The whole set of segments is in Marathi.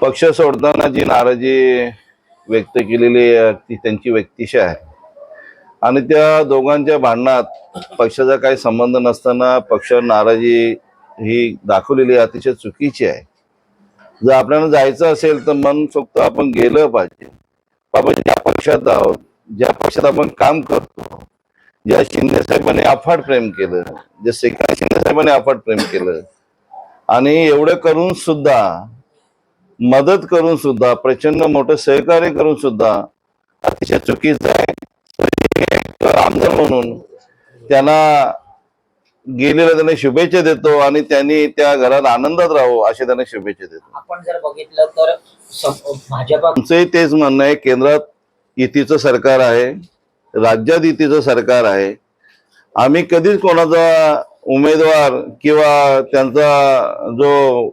पक्ष सोडताना जी नाराजी व्यक्त केलेली आहे ती त्यांची व्यक्तिशः आहे आणि त्या दोघांच्या भांडणात पक्षाचा काही संबंध नसताना पक्ष नाराजी ही दाखवलेली अतिशय चुकीची आहे। जर आपल्याला जायचं असेल तर मन सोक्त आपण गेलं पाहिजे। आपण ज्या पक्षात आहोत, ज्या पक्षात आपण काम करतो, ज्या शिंदे साहेबांनी अफाट प्रेम केलं, जे एकनाथ शिंदे साहेबांनी अफाट प्रेम केलं आणि एवढं करून सुद्धा, मदत करून सुद्धा, प्रचंड मोठं सहकार्य करून सुद्धा अतिशय चुकीचं आहे। आमदार म्हणून त्यांना गेलेला त्यांना शुभेच्छा देतो आणि त्यांनी त्या घरात आनंदात राहावं असे त्यांना शुभेच्छा देतो। आपण जर बघितलं तर भाजपचं तेच म्हणणं आहे, केंद्रात युतीचं सरकार आहे, राज्यात युतीचं सरकार आहे। आम्ही कधीच कोणाचा उमेदवार किंवा त्यांचा जो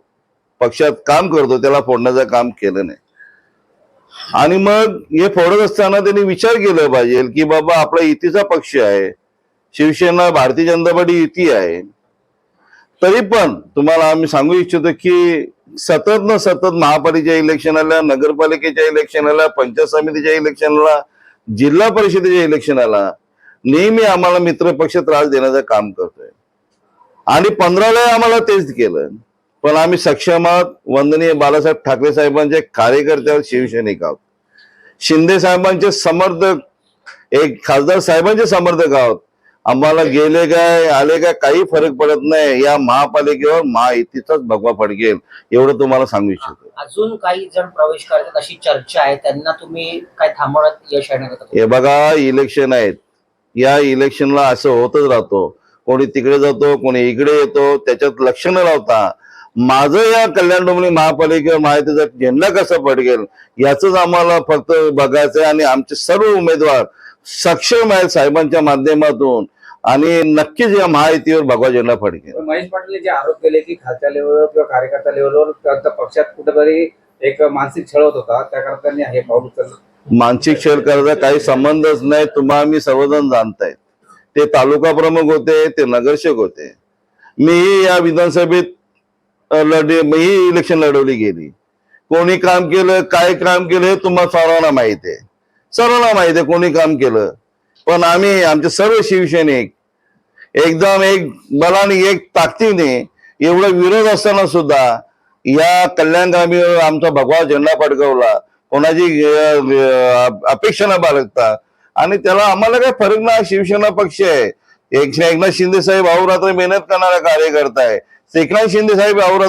पक्षात काम करतो त्याला फोडण्याचं काम केलं नाही। आणि मग हे फोडत असताना त्यांनी विचार केला पाहिजे की बाबा आपला युतीचा पक्ष आहे, शिवसेना भारतीय जनता पार्टी युती आहे, तरी पण तुम्हाला आम्ही सांगू इच्छितो की सतत न सतत महापालिकेच्या इलेक्शनला, नगरपालिकेच्या इलेक्शनला, पंचायत समितीच्या इलेक्शनला, जिल्हा परिषदेच्या इलेक्शनला नेहमी आम्हाला मित्रपक्ष त्रास देण्याचं काम करतोय आणि 15ला आम्हाला तेच केलं। पण आम्ही सक्षम आहोत, वंदनीय बाळासाहेब ठाकरे साहेबांचे कार्यकर्ते, शिवसैनिक आहोत, शिंदे साहेबांचे समर्थक, एक खासदार साहेबांचे समर्थक आहोत। आम्हाला गेले काय आले काय काही फरक पडत नाही। या महापालिकेवर महायुतीचाच भगवा फडकेल एवढं तुम्हाला सांगू इच्छितो। अजून काही जण प्रवेश करतात अशी चर्चा आहे, त्यांना तुम्ही काय थांबवण्यात यश येणार का? हे बघा, इलेक्शन आहेत, या इलेक्शनला असं होतच राहतो, कोणी तिकडे जातो, कोणी इकडे येतो, त्याच्यात लक्ष न लावता माझं या कल्याण डोंबिवली महापालिकेवर माहितीचा झेंडा कसा फडकेल याच आम्हाला फक्त बघायचं आहे। आणि आमचे सर्व उमेदवार सक्षम आहेत साहेबांच्या माध्यमातून आणि नक्कीच या महायुतीवर भगवा झेंडा फडकेल। महेश पाटील जे आरोप केले की खालच्या लेवलवर किंवा कार्यकर्ता लेवलवर त्यांचा पक्षात कुठेतरी एक मानसिक छळ होत होता, त्याकरता त्यांनी हे पाऊल उचललं। मानसिक छळ करायचा काही संबंधच नाही, तुम्हा मी सर्वजण जाणतायत। ते तालुका प्रमुख होते, ते नगरसेवक होते, मी या विधानसभेत मी इलेक्शन लढवली गेली। कोणी काम केलं, काय काम केलं तुम्हाला सर्वांना माहित आहे, सर्वांना माहित आहे कोणी काम केलं। पण आम्ही आमचे सर्व शिवसैनिक एकदम एक बलाने, एक ताकदीने, एवढा विरोध असताना सुद्धा या कल्याण ग्रामीणवर आमचा भगवा झेंडा फडकवला, कोणाची अपेक्षा न बाळगता। आणि त्याला आम्हाला काय फरक नाही, शिवसेना पक्ष आहे, एकनाथ शिंदे साहेब अहोरात्र मेहनत करणारा कार्यकर्ता आहे, एकनाथ शिंदे साहेब अहोरात्र